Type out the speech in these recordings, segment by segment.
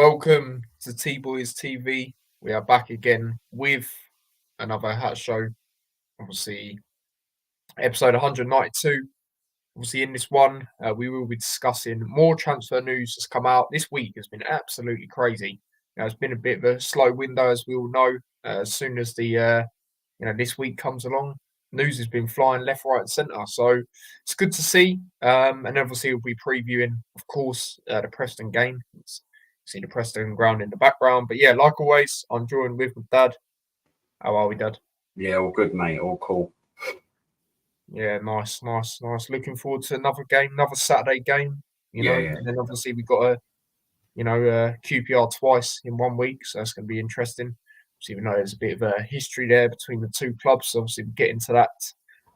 Welcome to T Boys TV. We are back again with another Hat Show. Obviously, episode 192. Obviously, in this one, we will be discussing more transfer news that's come out this week. Has been absolutely crazy. It's been a bit of a slow window, as we all know. As soon as the this week comes along, news has been flying left, right, and centre. So it's good to see. And obviously, we'll be previewing, of course, the Preston game. See the Preston ground in the background. But yeah, like always, I'm joined with my dad. How are we, Dad? Yeah, all good, mate. All cool. Yeah, nice. Looking forward to another game, another Saturday game. Yeah. And then obviously we've got QPR twice in 1 week, so that's going to be interesting. So even though there's a bit of a history there between the two clubs, so obviously we'll get into that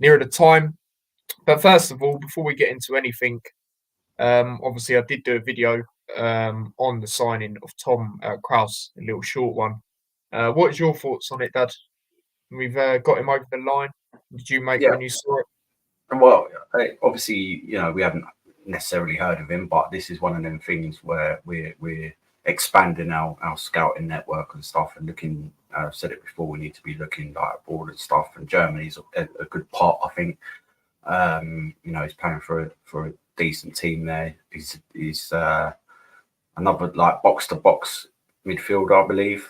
nearer the time. But first of all, before we get into anything, obviously I did do a video on the signing of Tom Krause, a little short one. What is your thoughts on it, Dad? We've got him over the line. Did you make when you saw it? Well, obviously, we haven't necessarily heard of him, but this is one of them things where we're expanding our scouting network and stuff, and looking. I've said it before. We need to be looking like abroad and stuff. And Germany's a good part, I think. He's playing for a decent team there. He's another like box to box midfielder, I believe.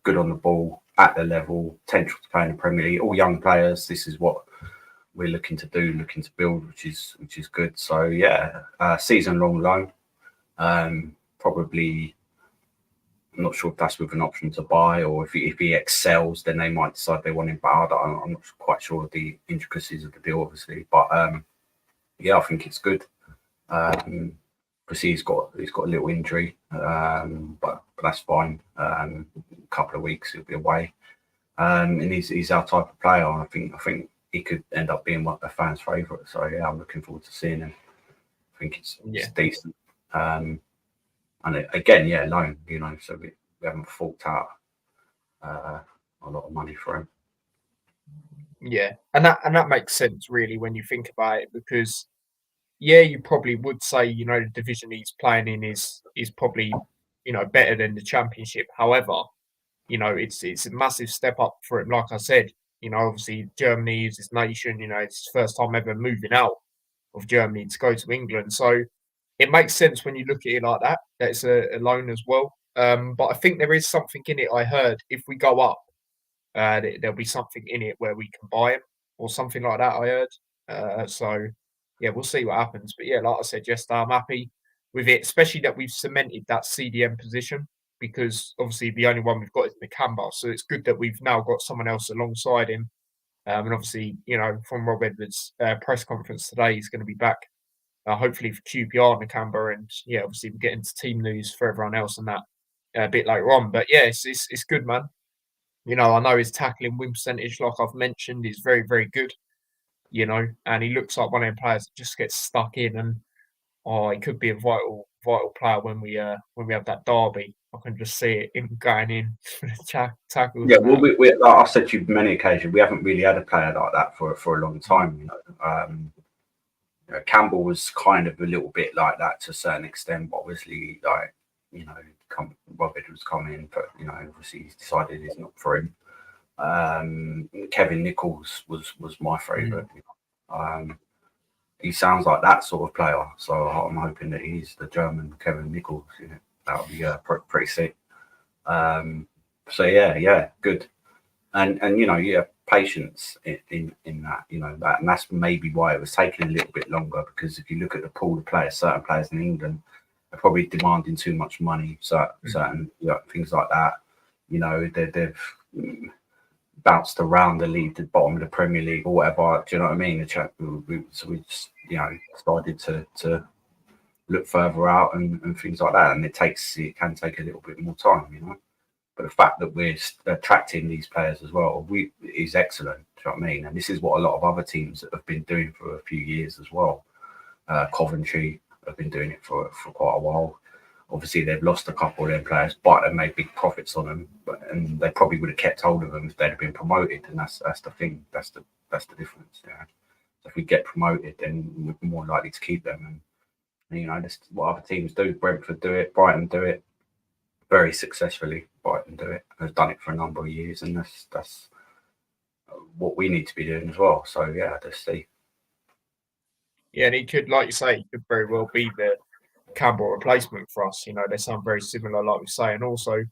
Good on the ball, at the level, potential to play in the Premier League. All young players. This is what we're looking to do, looking to build, which is good. So yeah, season long loan. Probably, I'm not sure if that's with an option to buy, or if he excels, then they might decide they want him back. I'm not quite sure of the intricacies of the deal, obviously, but I think it's good. Because he's got a little injury, but that's fine. A couple of weeks he'll be away, and he's our type of player. I think he could end up being one of the fans' favourite. So yeah, I'm looking forward to seeing him. I think it's decent. And again, loan. So we haven't forked out a lot of money for him. Yeah, and that makes sense really when you think about it, because you probably would say the division he's playing in is probably better than the Championship. However, it's a massive step up for him. Like I said, obviously Germany is his nation. It's his first time ever moving out of Germany to go to England. So it makes sense when you look at it like that. That's a loan as well. But I think there is something in it. I heard if we go up, there'll be something in it where we can buy him or something like that. I heard. So yeah, we'll see what happens. But yeah, like I said yesterday, I'm happy with it, especially that we've cemented that CDM position, because obviously the only one we've got is McCamba. So it's good that we've now got someone else alongside him. And obviously, from Rob Edwards' press conference today, he's going to be back, hopefully for QPR and McCamba. And yeah, obviously we'll get into team news for everyone else and that a bit later on. But yeah, it's good, man. I know his tackling win percentage, like I've mentioned, is very, very good. And he looks like one of them players that just gets stuck in, and he could be a vital player when we have that derby. I can just see it him going in for the tackles. Yeah, well, we like I've said to you many occasions, we haven't really had a player like that for a long time. Campbell was kind of a little bit like that to a certain extent, but obviously, Robert was coming, but obviously he's decided it's not for him. Kevin Nichols was my favourite. He sounds like that sort of player, so I'm hoping that he's the German Kevin Nichols. That would be pretty sick. So yeah, good. And patience in that, that, and that's maybe why it was taking a little bit longer, because if you look at the pool of players, certain players in England are probably demanding too much money. So certain things like that, they've bounced around the league, the bottom of the Premier League or whatever. Do you know what I mean? So we just started to look further out and things like that, and it can take a little bit more time, But the fact that we're attracting these players as well is excellent. Do you know what I mean? And this is what a lot of other teams have been doing for a few years as well. Coventry have been doing it for quite a while. Obviously, they've lost a couple of their players, but they've made big profits on them. And they probably would have kept hold of them if they'd have been promoted. And that's the thing. That's the difference. Yeah. So if we get promoted, then we're more likely to keep them. And You know, this what other teams do. Brentford do it, Brighton do it very successfully. Brighton do it. Have done it for a number of years, and that's what we need to be doing as well. So yeah, let's see. Yeah, and he could, like you say, he could very well be the Campbell replacement for us. You know, they sound very similar, like we say, and also,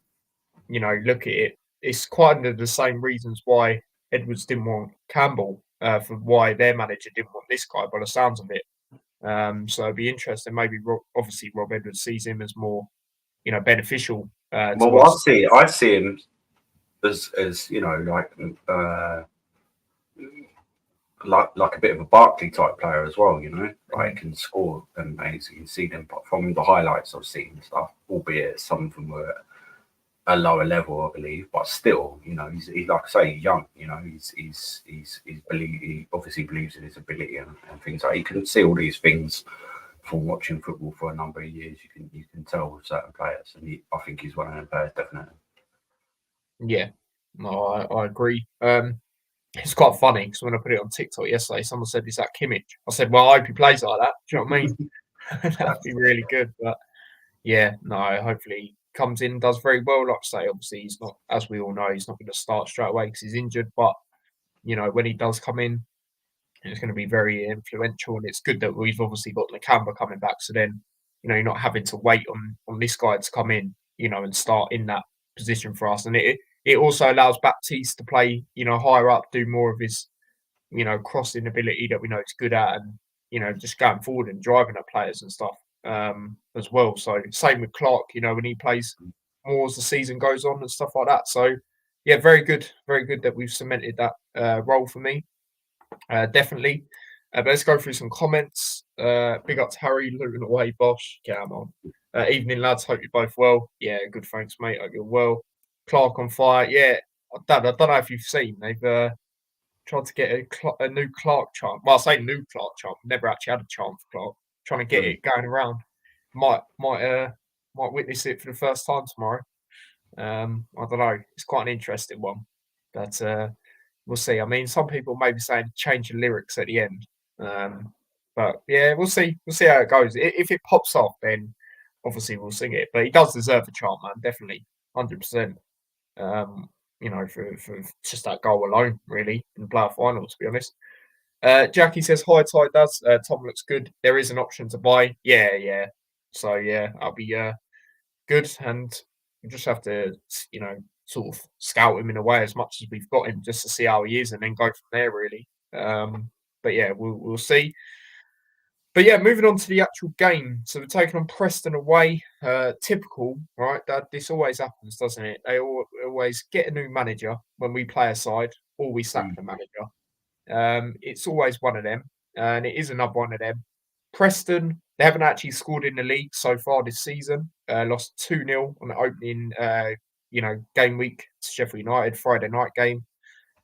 you know, look at it. It's quite under the same reasons why Edwards didn't want Campbell, for why their manager didn't want this guy, by the sounds of it. So it'd be interesting. Maybe obviously Rob Edwards sees him as more, you know, beneficial to Well, us. I see him as you know, like a bit of a Barkley type player as well. You know, like can score amazing. You can see them from the highlights I've seen and stuff, albeit some of them were at a lower level, I believe, but still, you know, he's like I say, young. You know, he obviously believes in his ability and things like. You can see all these things from watching football for a number of years. You can tell with certain players, and I think he's one of them players definitely. Yeah, no, I agree. It's quite funny because when I put it on TikTok yesterday, someone said, "Is that Kimmich?" I said, "Well, I hope he plays like that." Do you know what I mean? That'd be really good. But yeah, no, hopefully he comes in, does very well. Like I say, obviously he's not, as we all know, he's not going to start straight away because he's injured. But you know, when he does come in, it's going to be very influential, and it's good that we've obviously got Nakamba coming back. So then, you know, you're not having to wait on this guy to come in, you know, and start in that position for us. And it also allows Baptiste to play, you know, higher up, do more of his, you know, crossing ability that we know he's good at, and you know, just going forward and driving at players and stuff as well. So same with Clark, you know, when he plays more as the season goes on and stuff like that. So yeah, very good that we've cemented that role for me. Definitely. But let's go through some comments. Big up to Harry, Luton away, Bosch. Come on. Evening, lads. Hope you're both well. Yeah, good. Thanks, mate. Hope you're well. Clark on fire. Yeah, I don't know if you've seen. They've tried to get a new Clark chant. Well, I say new Clark chant. Never actually had a chant for Clark. Trying to get Mm. it going around. Might witness it for the first time tomorrow. I don't know. It's quite an interesting one, but we'll see. I mean, some people may be saying change the lyrics at the end, but yeah, we'll see. We'll see how it goes. If it pops off, then obviously we'll sing it. But he does deserve a chant, man. Definitely, 100%. You know, for just that goal alone, really, in the playoff final. To be honest, Jackie says hi, Ty. Does Tom looks good? There is an option to buy. Yeah, yeah. So yeah, I'll be good, and we just have to, you know, sort of scout him in a way as much as we've got him, just to see how he is, and then go from there. Really. But yeah, we'll see. But yeah, moving on to the actual game. So we're taking on Preston away. Typical, right? That this always happens, doesn't it? They always get a new manager when we play a side, or we sack Mm. the manager. It's always one of them, and it is another one of them. Preston, they haven't actually scored in the league so far this season. Lost 2-0 on the opening, you know, game week to Sheffield United, Friday night game.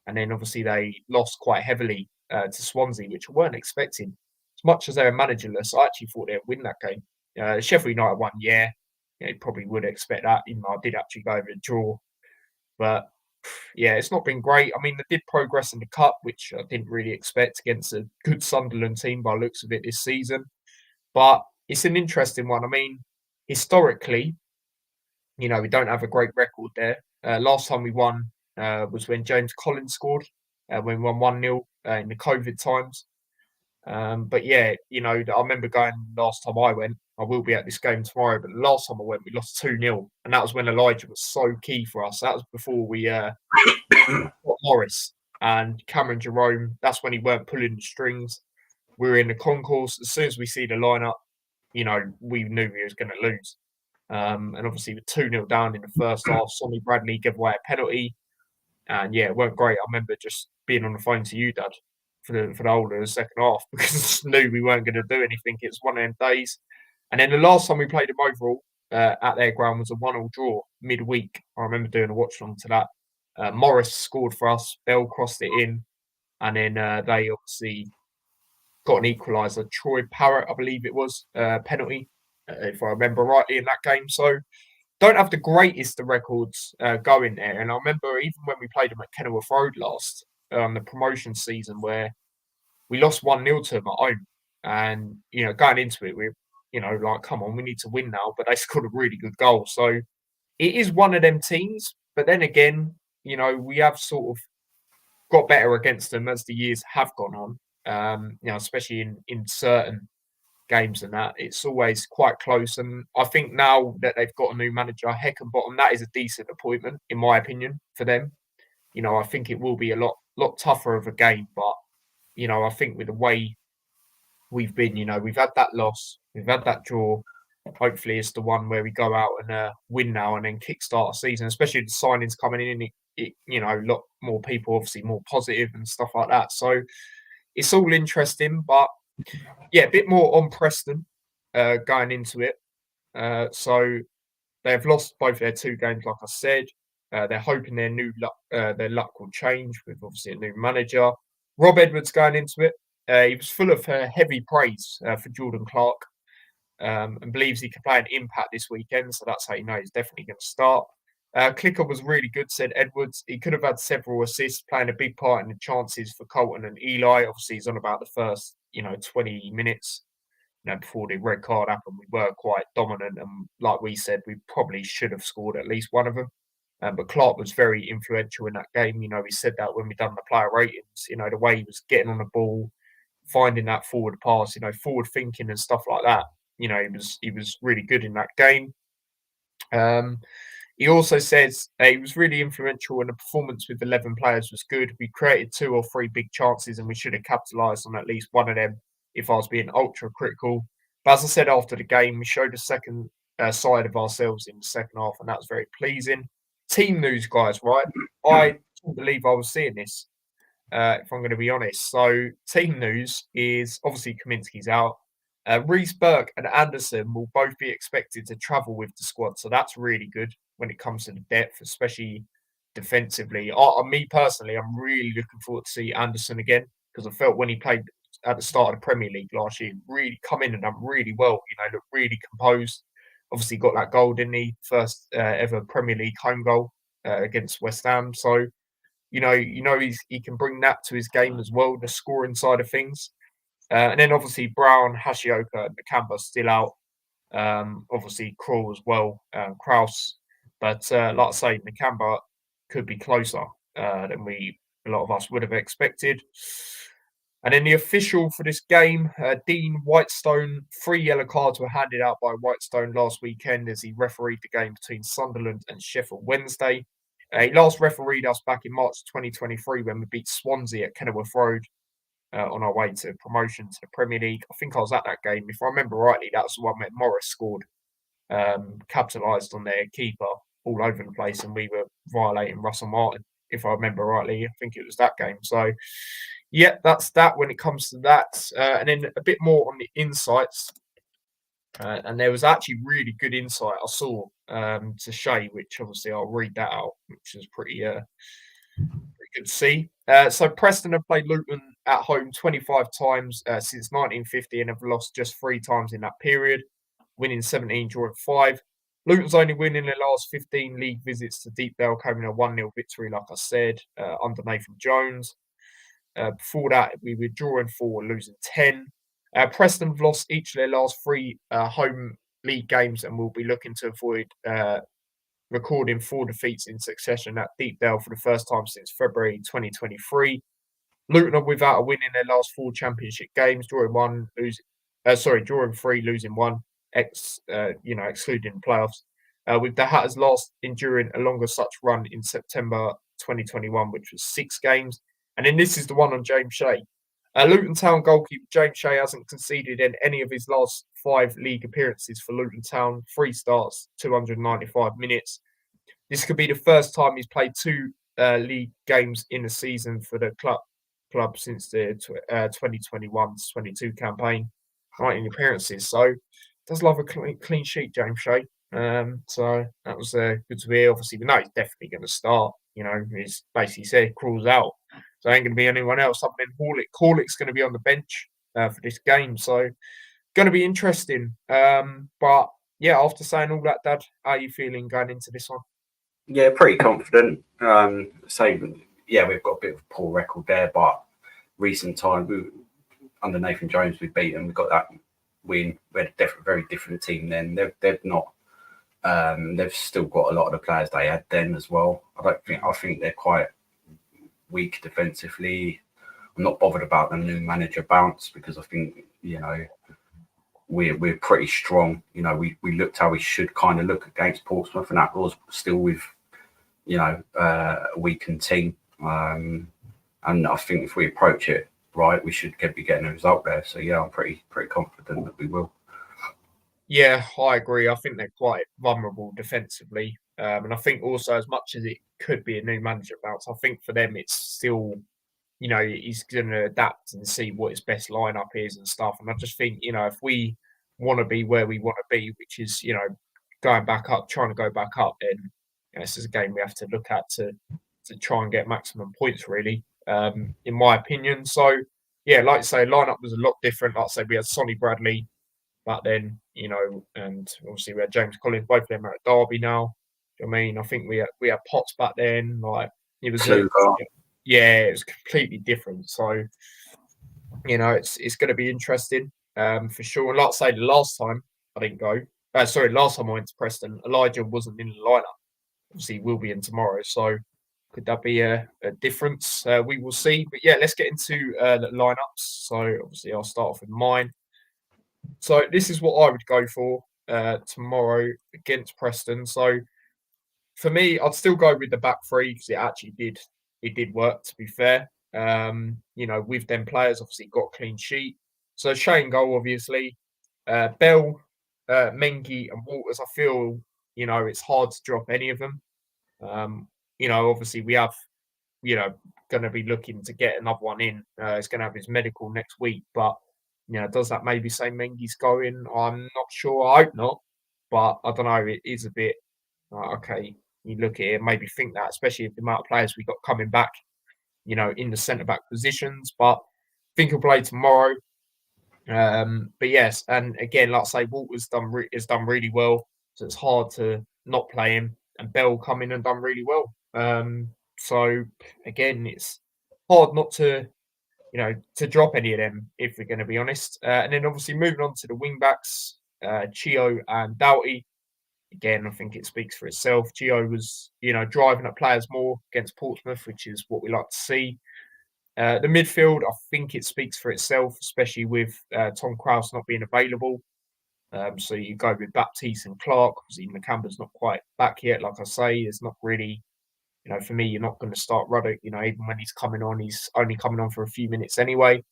And then obviously they lost quite heavily to Swansea, which I weren't expecting. As much as they were managerless, I actually thought they'd win that game. Sheffield United won, yeah. You probably would expect that, even though I did actually go over a draw. But yeah, it's not been great. I mean, they did progress in the cup, which I didn't really expect against a good Sunderland team by looks of it this season. But it's an interesting one. I mean, historically, you know, we don't have a great record there. Last time we won was when James Collins scored, when we won 1-0 in the COVID times. But yeah, you know, I remember going last time I went. I will be at this game tomorrow, but the last time I went, we lost 2-0. And that was when Elijah was so key for us. That was before we got Morris and Cameron Jerome. That's when he weren't pulling the strings. We were in the concourse. As soon as we see the lineup, you know, we knew we was going to lose. And obviously, with 2-0 down in the first half, Sonny Bradley gave away a penalty. And yeah, it weren't great. I remember just being on the phone to you, Dad, for the whole of the second half because I just knew we weren't going to do anything. It was one of them days. And then the last time we played them overall at their ground was a 1-1 draw midweek. I remember doing a watch along to that. Morris scored for us. Bell crossed it in. And then they obviously got an equaliser. Troy Parrott, I believe it was, penalty, if I remember rightly, in that game. So don't have the greatest of records going there. And I remember even when we played them at Kenilworth Road last, the promotion season, where we lost 1-0 to them at home. And, you know, going into it, like, come on, we need to win now. But they scored a really good goal. So it is one of them teams. But then again, we have sort of got better against them as the years have gone on. Especially in certain games and that, it's always quite close. And I think now that they've got a new manager, Heckenbottom, that is a decent appointment, in my opinion, for them. I think it will be a lot tougher of a game, but I think with the way we've been, we've had that loss, we've had that draw. Hopefully, it's the one where we go out and win now and then kickstart a season, especially the signings coming in. A lot more people, obviously more positive and stuff like that. So it's all interesting, but yeah, a bit more on Preston going into it. So they've lost both their 2 games, like I said. They're hoping their luck will change with obviously a new manager. Rob Edwards going into it. He was full of heavy praise for Jordan Clark and believes he can play an impact this weekend. So that's how you know he's definitely going to start. Clicker was really good, said Edwards. He could have had several assists, playing a big part in the chances for Colton and Eli. Obviously, he's on about the first, 20 minutes. Before the red card happened, we were quite dominant, and like we said, we probably should have scored at least one of them. But Clark was very influential in that game. We said that when we done the player ratings. The way he was getting on the ball, finding that forward pass, forward thinking and stuff like that. He was really good in that game. He also says he was really influential and the performance with 11 players was good. We created 2 or 3 big chances and we should have capitalised on at least one of them if I was being ultra critical. But as I said after the game, we showed a second side of ourselves in the second half and that was very pleasing. Team news, guys, right? I can't believe I was seeing this, if I'm going to be honest. So team news is obviously Kaminsky's out. Reece Burke and Anderson will both be expected to travel with the squad. So that's really good when it comes to the depth, especially defensively. Me personally, I'm really looking forward to see Anderson again because I felt when he played at the start of the Premier League last year, really come in and done really well. Looked really composed. Obviously got that goal, didn't he? First ever Premier League home goal against West Ham. So, he can bring that to his game as well, the scoring side of things. And then obviously Brown, Hashioka, and Nakamba still out. Obviously Krul as well, Kraus. But like I say, Nakamba could be closer than a lot of us would have expected. And then the official for this game, Dean Whitestone. 3 yellow cards were handed out by Whitestone last weekend as he refereed the game between Sunderland and Sheffield Wednesday. He last refereed us back in March 2023 when we beat Swansea at Kenilworth Road on our way to promotion to the Premier League. I think I was at that game. If I remember rightly, that was the one where Morris scored, capitalised on their keeper all over the place, and we were violating Russell Martin. If I remember rightly, I think it was that game. So, yeah, that's that when it comes to that. And then a bit more on the insights. And there was actually really good insight I saw to Shay, which obviously I'll read that out, which is pretty good to see. So Preston have played Luton at home 25 times since 1950 and have lost just 3 times in that period, winning 17, drawing 5. Luton's only win in their last 15 league visits to Deepdale came in a 1-0 victory, like I said, under Nathan Jones. Before that, we were drawing 4, losing 10. Preston have lost each of their last 3 home league games and will be looking to avoid recording 4 defeats in succession at Deepdale for the first time since February 2023. Luton are without a win in their last 4 championship games, drawing 3, losing 1, excluding the playoffs. With the Hatters last enduring a longer such run in September 2021, which was 6 games. And then this is the one on James Shea. Luton Town goalkeeper James Shea hasn't conceded in any of his last 5 league appearances for Luton Town. 3 starts, 295 minutes. This could be the first time he's played 2 league games in a season for the club since the 2021-22 campaign. 19 appearances. So does love a clean sheet, James Shea. So that was good to hear. Obviously, we know he's definitely going to start. He's basically said Krul's out. So ain't going to be anyone else other than Horlick. Horlick's going to be on the bench for this game. So going to be interesting. But yeah, after saying all that, Dad, how are you feeling going into this one? Yeah, pretty confident. We've got a bit of a poor record there, but recent time under Nathan Jones, we've beaten. We've got that win. We had a very different team then. They've not. They've still got a lot of the players they had then as well. I think they're quite weak defensively. I'm not bothered about the new manager bounce because I think we're pretty strong. We looked how we should kind of look against Portsmouth, and that was still with a weakened team. And I think if we approach it right, we should be getting a result there. So yeah, I'm pretty confident that we will. Yeah, I agree. I think they're quite vulnerable defensively. And I think also, as much as it could be a new manager bounce, I think for them it's still, he's going to adapt and see what his best lineup is and stuff. And I just think, if we want to be where we want to be, which is, going back up, trying to go back up, then this is a game we have to look at to try and get maximum points, really, in my opinion. So, yeah, like I say, lineup was a lot different. Like I say, we had Sonny Bradley back then, and obviously we had James Collins. Both of them are at Derby now. I mean, I think we had Potts back then. Like it was it was completely different. So, it's going to be interesting for sure. And like I say, the last time I didn't go. Last time I went to Preston, Elijah wasn't in the lineup. Obviously, he will be in tomorrow. So, could that be a difference? We will see. But yeah, let's get into the lineups. So, obviously, I'll start off with mine. So, this is what I would go for tomorrow against Preston. So, for me, I'd still go with the back three because it did work, to be fair. With them players, obviously got a clean sheet. So Shane goal, obviously. Bell, Mengi and Walters, I feel, it's hard to drop any of them. Obviously we have, going to be looking to get another one in. He's going to have his medical next week. But, does that maybe say Mengi's going? I'm not sure. I hope not. But I don't know. It is a bit, okay, you look at it, maybe think that, especially with the amount of players we got coming back, in the centre back positions. But I think he'll play tomorrow. But yes, and again, like I say, Walter's has done really well, so it's hard to not play him. And Bell come in and done really well. So again, it's hard not to to drop any of them if we're going to be honest. And then obviously moving on to the wing backs, Chio and Doughty. Again, I think it speaks for itself. Gio was, driving up players more against Portsmouth, which is what we like to see. The midfield, I think it speaks for itself, especially with Tom Krause not being available. So you go with Baptiste and Clark. Obviously, Nakamba's not quite back yet. Like I say, it's not really, for me, you're not going to start Ruddock. Even when he's coming on, he's only coming on for a few minutes anyway.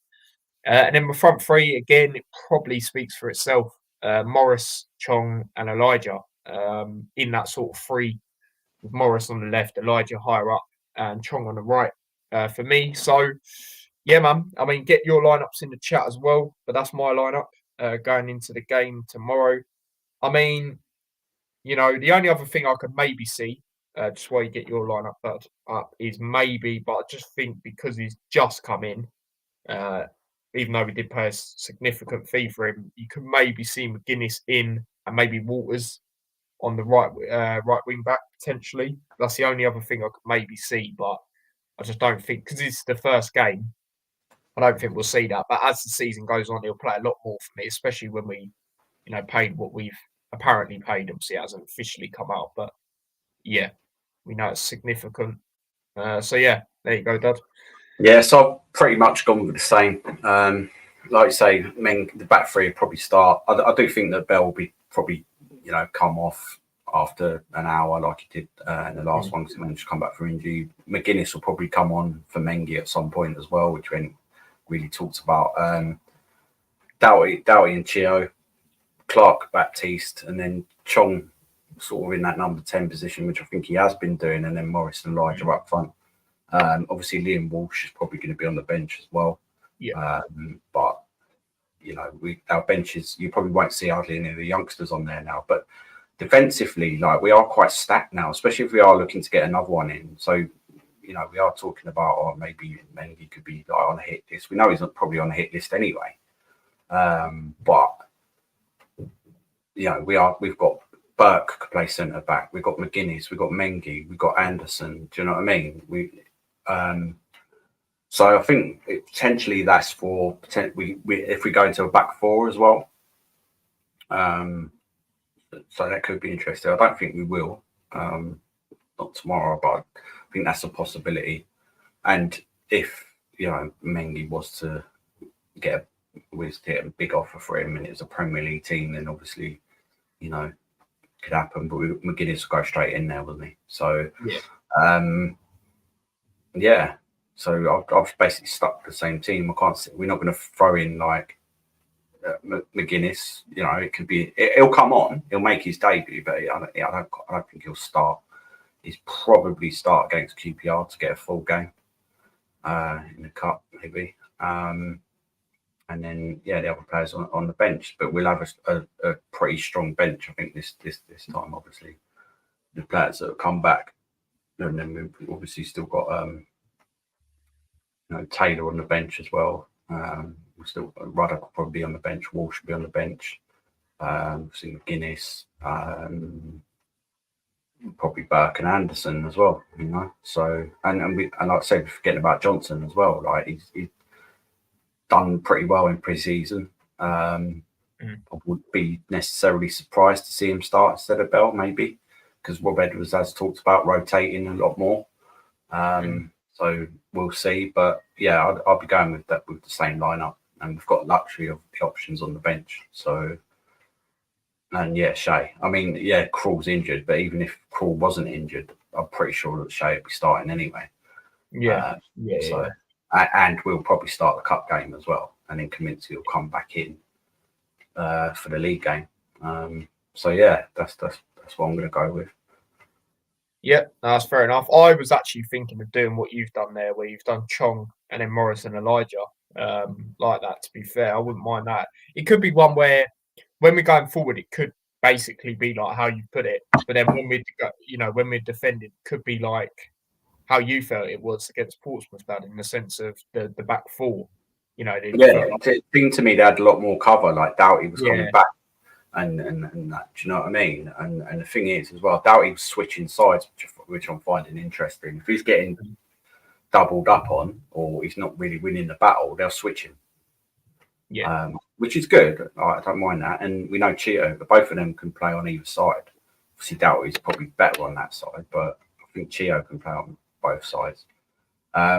And then the front three, again, it probably speaks for itself. Morris, Chong, and Elijah. In that sort of three, with Morris on the left, Elijah higher up, and Chong on the right for me. So, yeah, man. I mean, get your lineups in the chat as well. But that's my lineup going into the game tomorrow. I mean, the only other thing I could maybe see, just while you get your lineup up, is maybe, but I just think because he's just come in, even though we did pay a significant fee for him, you could maybe see McGuinness in and maybe Walters on the right wing back potentially. That's the only other thing I could maybe see, but I just don't think because it's the first game. I don't think we'll see that. But as the season goes on, he'll play a lot more for me, especially when we, paid what we've apparently paid. Obviously, it hasn't officially come out, but yeah, we know it's significant. So yeah, there you go, Dad. Yeah, so I've pretty much gone with the same. Like you say, the back three will probably start. I do think that Bell will be probably come off after an hour like he did in the last one because he managed to come back from injury. McGuinness will probably come on for Mengi at some point as well, which we haven't really talked about. Doughty and Chio, Clark, Baptiste, and then Chong sort of in that number 10 position, which I think he has been doing, and then Morris and Elijah up front. Obviously, Liam Walsh is probably going to be on the bench as well. Yeah. But our benches, you probably won't see hardly any of the youngsters on there now. But defensively, we are quite stacked now, especially if we are looking to get another one in. So, we are talking about, maybe Mengi could be on a hit list. We know he's not probably on a hit list anyway. But we've got Burke could play centre back. We've got McGuinness. We've got Mengi. We've got Anderson. Do you know what I mean? So I think potentially that's for if we go into a back four as well. Um, so that could be interesting. I don't think we will, not tomorrow, but I think that's a possibility. And if Mengi was to get a big offer for him, and it's a Premier League team, then obviously could happen. But McGuinness will go straight in there, wasn't he? So Yeah. Yeah. So I've basically stuck the same team. I can't see, we're not going to throw in like McGuinness. It could be. He'll come on. He'll make his debut, but I don't think he'll start. He's probably start against QPR to get a full game in the cup, maybe. And then the other players on the bench. But we'll have a pretty strong bench, I think, this time. Obviously, the players that have come back, and then we've obviously still got Taylor on the bench as well. We still Ruddock will probably be on the bench. Walsh will be on the bench. See McGuinness, probably Burke and Anderson as well. So and like I said, we're forgetting about Johnson as well. Like he's done pretty well in pre-season. I wouldn't be necessarily surprised to see him start instead of Bell, maybe, because Rob Edwards has talked about rotating a lot more. So we'll see. But I'll be going with the same lineup, and we've got luxury of the options on the bench. So, and Shea. I mean, Krul's injured, but even if Krul wasn't injured, I'm pretty sure that Shea would be starting anyway. So, and we'll probably start the cup game as well, and then Kaminsky will come back in for the league game. So that's what I'm going to go with. Yeah, that's fair enough. I was actually thinking of doing what you've done there, where you've done Chong and then Morris and Elijah, like that. To be fair, I wouldn't mind that. It could be one where, when we're going forward, it could basically be like how you put it. But then when we're defending, it could be like how you felt it was against Portsmouth, that in the sense of the back four. It seemed to me they had a lot more cover. Like Doughty was coming back. And that, do you know what I mean? And the thing is, as well, Doughty was switching sides, which I'm finding interesting. If he's getting doubled up on, or he's not really winning the battle, they'll switch him. Which is good. I don't mind that. And we know Chio, but both of them can play on either side. Obviously, Doughty's probably better on that side, but I think Chio can play on both sides. A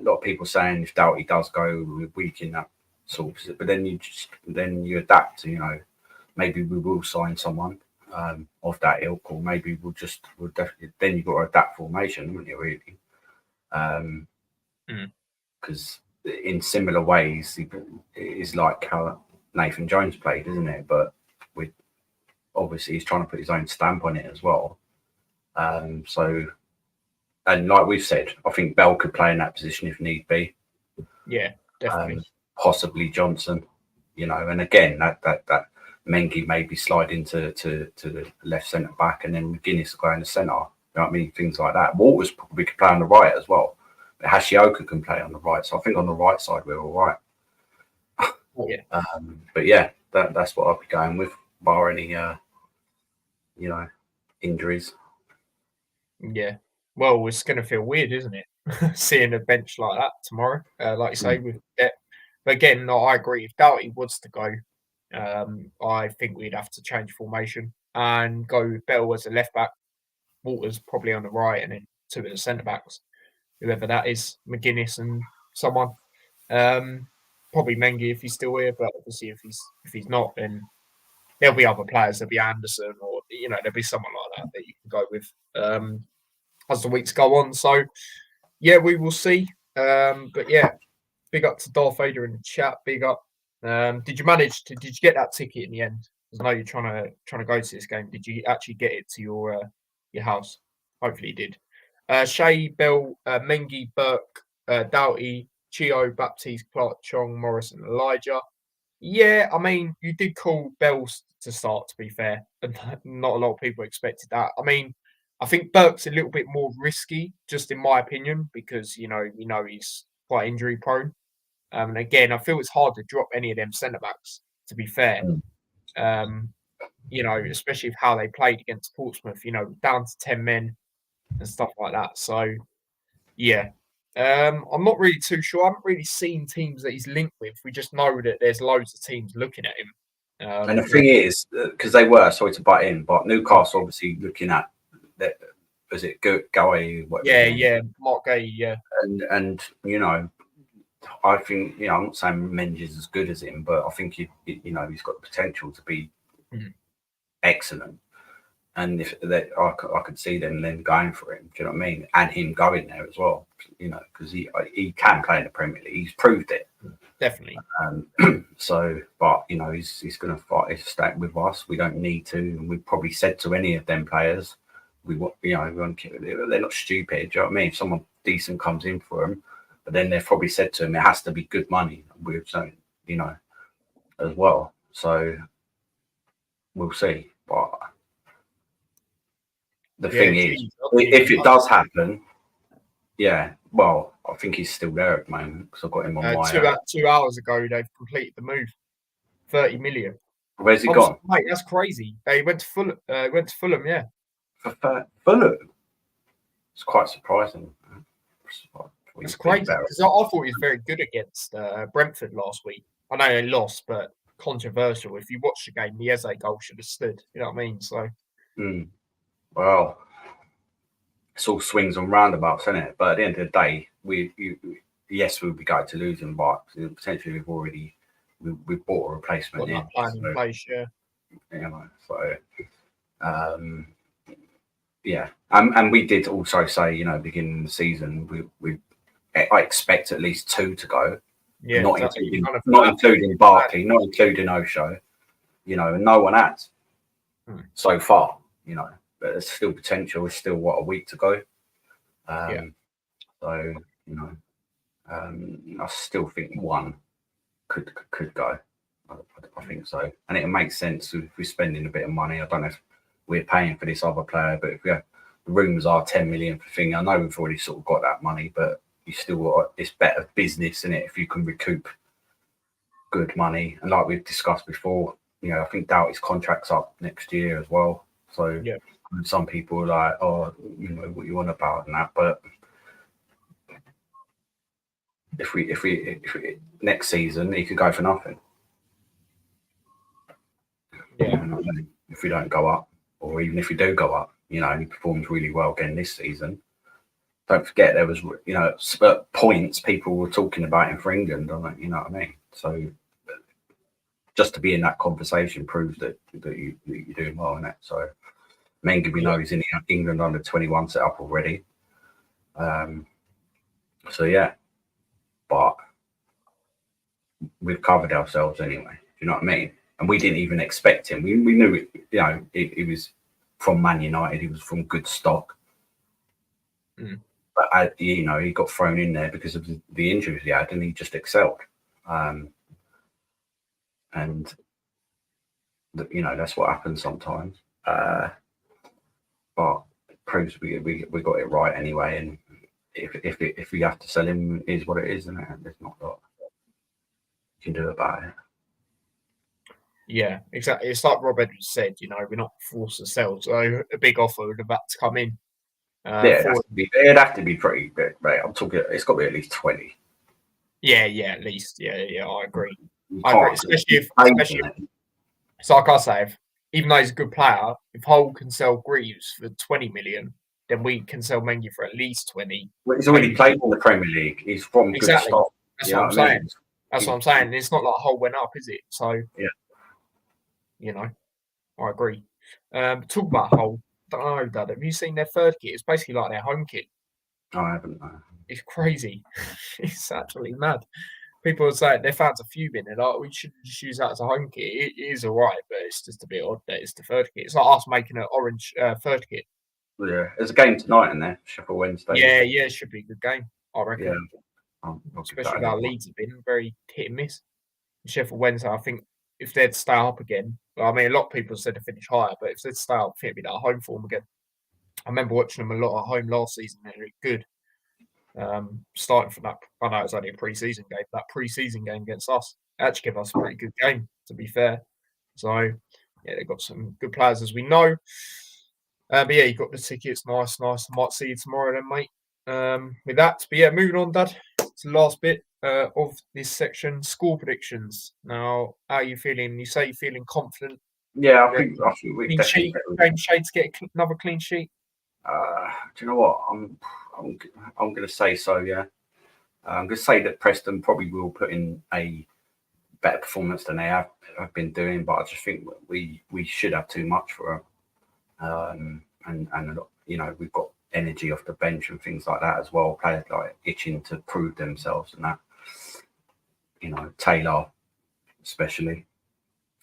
lot of people saying if Doughty does go, we're weak in that sort of, but then you adapt to, maybe we will sign someone of that ilk, or maybe we'll definitely. Then you've got to adapt formation, haven't you? Really, because in similar ways, it is like how Nathan Jones played, isn't it? But with obviously he's trying to put his own stamp on it as well. So, and like we've said, I think Bell could play in that position if need be. Yeah, definitely. Possibly Johnson, and again that Mengi maybe slide into the left centre back, and then McGuinness will go in the centre. You know what I mean? Things like that. Walters probably could play on the right as well. But Hashioka can play on the right. So I think on the right side we're all right. But that's what I'll be going with, bar any injuries. Yeah. Well, it's going to feel weird, isn't it? Seeing a bench like that tomorrow, like you say, with depth. But again, I agree. If Doughty was to go, I think we'd have to change formation and go with Bell as a left back, Walters probably on the right, and then two of the centre backs, whoever that is, McGuinness and someone. Probably Mengi if he's still here, but obviously if he's not, then there'll be other players. There'll be Anderson, or there'll be someone like that you can go with as the weeks go on. So we will see. But big up to Darth Vader in the chat. Big up. Did you get that ticket in the end? Because I know you're trying to go to this game. Did you actually get it to your house? Hopefully you did. Shea, Bell, Mengi, Burke, Doughty, Chio, Baptiste, Clark, Chong, Morris, and Elijah. Yeah, I mean, you did call Bell to start, to be fair, and not a lot of people expected that. I mean, I think Burke's a little bit more risky, just in my opinion, because he's quite injury prone. And again, I feel it's hard to drop any of them centre backs, to be fair. Especially with how they played against Portsmouth, down to 10 men and stuff like that. So, I'm not really too sure. I haven't really seen teams that he's linked with. We just know that there's loads of teams looking at him. And the Yeah, thing is, because they were, sorry to butt in, but Newcastle obviously looking at that, was it Goey, whatever his yeah, name is, yeah. Mark Gay, yeah, and you know, I think, you know, I'm not saying Menges is as good as him, but I think you know, he's got the potential to be Mhm. excellent. And if that, I could see them then going for him. Do you know what I mean? And him going there as well. You know, because he can play in the Premier League. He's proved it. definitely. So, but you know, he's going to fight his stack with us. We don't need to, and we probably said to any of them players, we want, you know, they're not stupid. Do you know what I mean? If someone decent comes in for them, but then they've probably said to him, it has to be good money. We're saying, you know, as well. So we'll see. But the Yeah, thing is, geez, I didn't if even it know. does happen, yeah. Well, I think he's still there at the moment because I've got him on my. 2 hours ago, they've completed the move. 30 million. Where's he I'm gone? mate, that's crazy. They went to Fulham. Went to Fulham, yeah. For Fulham. It's quite surprising. That's He's been crazy better. because I thought he was very good against Brentford last week. I know they lost, but controversial. If you watch the game, the Eze goal should have stood. You know what I mean? So Mm. Well, it's all swings and roundabouts, isn't it? But at the end of the day, yes, we'll be going to lose him, but potentially we've bought a replacement got in. that plan in So, place, yeah. you know, so um, yeah, and we did also say, you know, beginning of the season, I expect at least two to go, Yeah, not exactly. including Kind of not that including Barkley, not including Osho, you know, and no one has so far, you know, but there's still potential. It's still a week to go. yeah, So, you know, I still think one could go. I think so, and it makes sense if we're spending a bit of money. I don't know if we're paying for this other player, but if the rumours are 10 million for thing, I know we've already sort of got that money, but you still got, it's better business in it if you can recoup good money. And like we've discussed before, you know, I think Doughty's contract's up next year as well. So yeah, some people are like, oh, you know, what you want about and that, but if we next season he could go for nothing. yeah, You know what I mean? If we don't go up, or even if we do go up, you know, and he performs really well again this season. Don't forget there was, you know, points people were talking about him for England. You know what I mean? So just to be in that conversation proves that you're doing well in it. So Menga, we yeah, know he's in the England under 21 setup already. So yeah, but we've covered ourselves anyway. Do you know what I mean? And we didn't even expect him. We knew it, you know, he was from Man United. He was from good stock. But you know, he got thrown in there because of the injuries he had, and he just excelled. And you know, that's what happens sometimes. But it proves we got it right anyway. And if we have to sell him, it is what it is, and there's not a lot you can do about it. yeah, exactly. It's like Rob Edwards said, you know, we're not forced to sell, so a big offer would have had to come in Yeah, for. it'd have to be pretty big, mate. I'm talking. It's got to be at least 20. Yeah, yeah, at least, yeah, yeah. I agree. You I agree, can't. especially if, so like I say, even though he's a good player, if Hull can sell Greaves for 20 million, then we can sell Mengi for at least 20. Well, he's already Maybe played in the Premier League. He's from good exactly. stock. That's You what know I'm what I saying. mean? That's what I'm saying. It's not like Hull went up, is it? So Yeah. you know, I agree. Talk about Hull. I don't know, Dad. Have you seen their third kit? It's basically like their home kit. I haven't. It's crazy. It's actually mad. People are saying their fans are fuming. They're like, we should just use that as a home kit. It is all right, but it's just a bit odd that it's the third kit. It's like us making an orange third kit. Yeah, there's a game tonight in there, Sheffield Wednesday. Yeah, yeah, it should be a good game, I Yeah, reckon. I'll give Especially that with a our look. leads have been very hit and miss. Sheffield Wednesday, I think if they'd stay up again, well, I mean, a lot of people said to finish higher, but if they'd stay up, I think it'd be that home form again. I remember watching them a lot at home last season. They were good. Starting from that, I know it was only a pre-season game. That pre-season game against us actually gave us a pretty good game, to be fair. So yeah, they've got some good players as we know. But yeah, you got the tickets. Nice, nice. I might see you tomorrow then, mate. With that, but yeah, moving on, Dad. to the last bit of this section, score predictions. Now, how are you feeling? You say you're feeling confident. Yeah, You I think we clean definitely sheet, get. James Shade to get another clean sheet. Do you know what? I'm I'm going to say so. Yeah, I'm going to say that Preston probably will put in a better performance than they have been doing, but I just think we should have too much for them. And you know, we've got energy off the bench and things like that as well. Players like itching to prove themselves and that. You know, Taylor especially.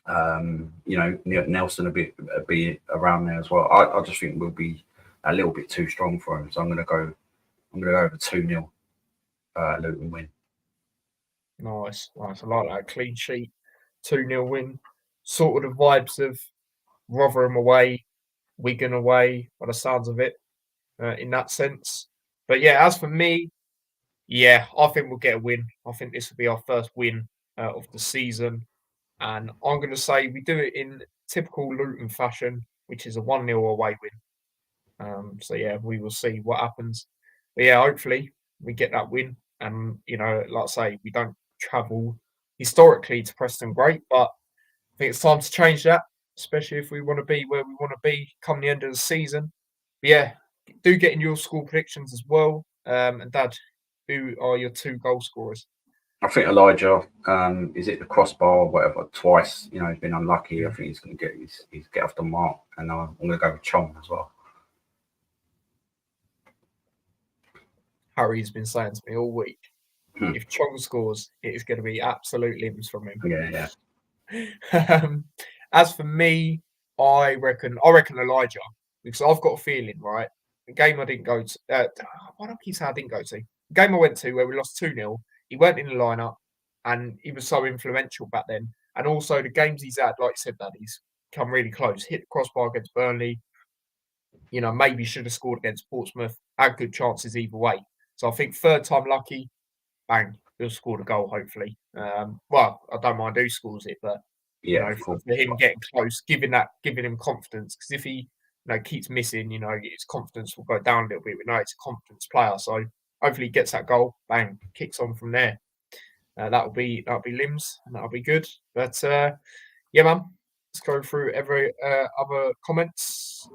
You know, Nelson a bit around there as well. I just think we'll be a little bit too strong for him. So I'm going to go. I'm going to go over 2-0 Luton win. Nice, nice. I like that clean sheet, 2-0 win. Sort of the vibes of Rotherham away, Wigan away, by the sounds of it, in that sense. But yeah, as for me, yeah, I think we'll get a win. I think this will be our first win of the season. And I'm going to say we do it in typical Luton fashion, which is a 1-0 away win. So yeah, we will see what happens. But yeah, hopefully we get that win. And you know, like I say, we don't travel historically to Preston great, but I think it's time to change that, especially if we want to be where we want to be come the end of the season. But yeah, do get in your score predictions as well. And Dad, who are your two goal scorers? I think Elijah, is it the crossbar or whatever, twice, you know, he's been unlucky. I think he's going to get he's get off the mark. And I'm going to go with Chong as well. Harry's been saying to me all week, Hmm. if Chong scores, it is going to be absolute limbs from him. Yeah. um, as for me, I reckon Elijah, because I've got a feeling, right? The game I didn't go to, why do I keep saying I didn't go to? The game I went to where we lost 2-0, he weren't in the lineup and he was so influential back then. And also the games he's had, like you said, that he's come really close, hit the crossbar against Burnley, you know, maybe should have scored against Portsmouth, had good chances either way. So I think third time lucky, bang, he'll score the goal, hopefully. Well, I don't mind who scores it, but you Yeah, know, of course. for him getting close, giving him confidence. Because if he, keeps missing, you know, his confidence will go down a little bit. We know it's a confidence player, so hopefully he gets that goal, bang, kicks on from there. That'll be limbs, and that'll be good. But yeah, man. Let's go through every other comments.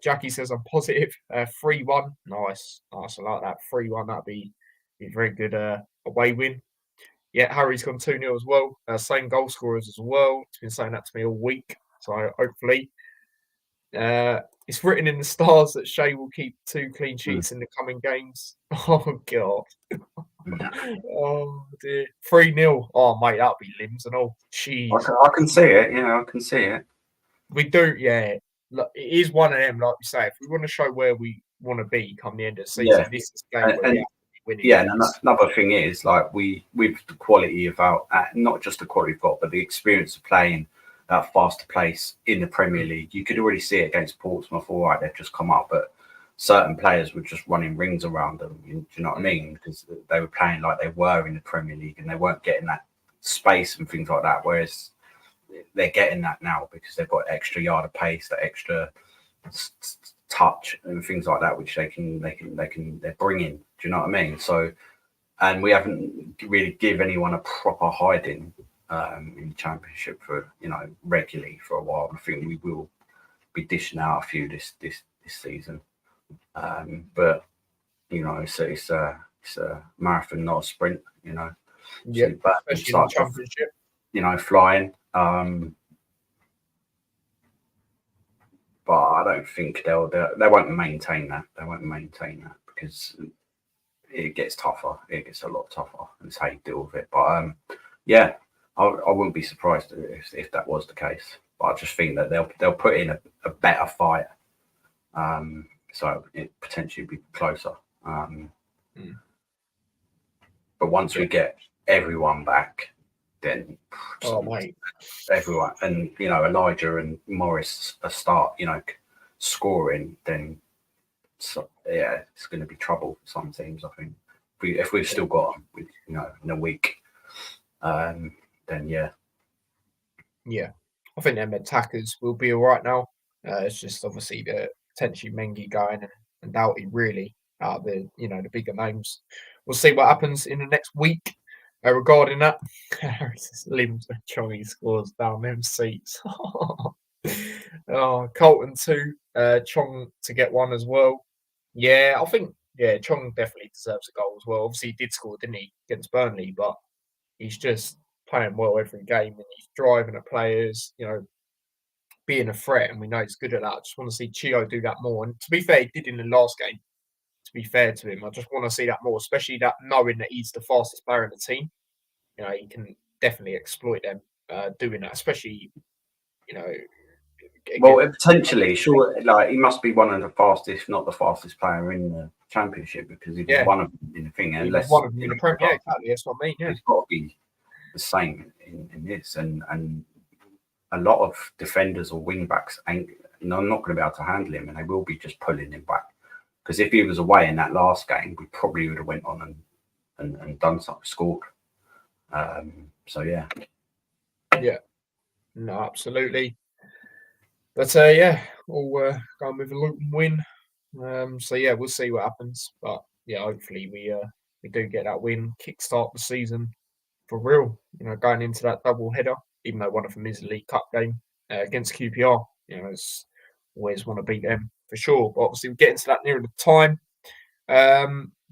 Jackie says I'm positive. 3-1. Nice. Nice. I like that. 3-1. That'd be a very good away win. Yeah, Harry's gone 2-0 as well. Same goal scorers as well. He's been saying that to me all week. So hopefully, it's written in the stars that Shea will keep 2 clean Hmm. sheets in the coming games. Oh, God. Yeah. Oh, dear. 3-0. Oh, mate, that'll be limbs and all. Jeez. I can see it, you know, I can see it. We do, yeah. Look, it is one of them, like we say. If we want to show where we want to be come the end of the season, Yeah. this is a game where we And have to be winning. yeah, and another thing is like with the quality of our not just the quality we've got, but the experience of playing that faster pace in the Premier League. You could already see it against Portsmouth. All right, they've just come up, but certain players were just running rings around them. Do you know what I mean? Because they were playing like they were in the Premier League and they weren't getting that space and things like that. Whereas they're getting that now because they've got extra yard of pace, that extra touch and things like that, which they're bringing. Do you know what I mean? So, and we haven't really give anyone a proper hiding in the Championship for regularly for a while. I think we will be dishing out a few this season, but it's a marathon, not a sprint. Yeah, But it especially in the starts off, Championship. flying. But I don't think they won't maintain that. They won't maintain that because it gets tougher. It gets a lot tougher. That's how you deal with it. But yeah, I wouldn't be surprised if that was the case. But I just think that they'll put in a better fight. So it potentially be closer. But once we get everyone back, then Oh, mate. everyone and Elijah and Morris start scoring, then yeah, it's going to be trouble for some teams. I think if we've still got them, in a week, then yeah. Yeah, I think them attackers will be all right now. It's just obviously the potentially Mengi going and Doughty really. out of the bigger names. We'll see what happens in the next week regarding that. Limbs and Chongy scores down them seats. Colton 2, Chong to get one as well. Yeah, I think Chong definitely deserves a goal as well. Obviously, he did score, didn't he, against Burnley? But he's just playing well every game, and he's driving at players. Being a threat, and we know he's good at that. I just want to see Chio do that more. And to be fair, he did in the last game. To be fair to him, I just want to see that more, especially that knowing that he's the fastest player in the team. He can definitely exploit them doing that, especially you know. Well, potentially, sure. Like he must be one of the fastest, if not the fastest player in the championship, because he was one of them in the thing. He was one of them in the Premier. Yeah, exactly. That's what I mean. Yeah, it's got to be the same in this, and a lot of defenders or wing backs ain't. Not going to be able to handle him, and they will be just pulling him back. Because if he was away in that last game, we probably would have went on and done something, scored. So yeah. No, absolutely. But we'll go with a Luton win. So yeah, we'll see what happens. But yeah, hopefully we do get that win, kickstart the season for real. Going into that double header, even though one of them is a League Cup game against QPR. It's always want to beat them for sure. But obviously, we're getting to that nearer the time.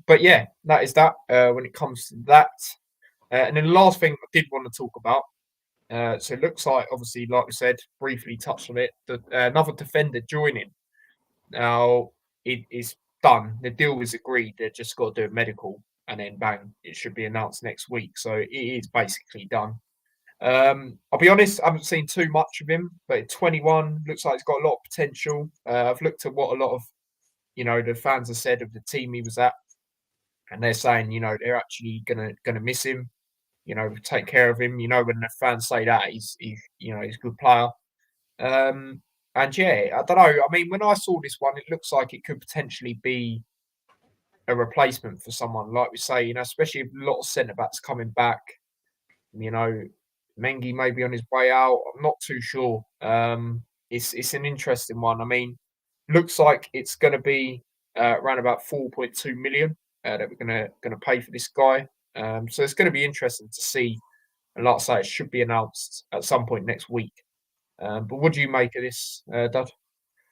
But yeah, that is that when it comes to that. And then the last thing I did want to talk about. So it looks like, obviously, like we said, briefly touched on it, that another defender joining. Now, it is done. The deal was agreed. They've just got to do a medical, and then bang, it should be announced next week. So it is basically done. I'll be honest, I haven't seen too much of him, but at 21, looks like he's got a lot of potential. I've looked at what a lot of, the fans have said of the team he was at, and they're saying, they're actually gonna miss him. Take care of him. When the fans say that, he's a good player. And yeah, I don't know. I mean, when I saw this one, it looks like it could potentially be a replacement for someone, like we say, especially if a lot of centre backs coming back. Mengi may be on his way out. I'm not too sure. It's an interesting one. I mean, looks like it's going to be around about 4.2 million that we're gonna pay for this guy. So it's going to be interesting to see. And like I say, it should be announced at some point next week. But what do you make of this, Dad?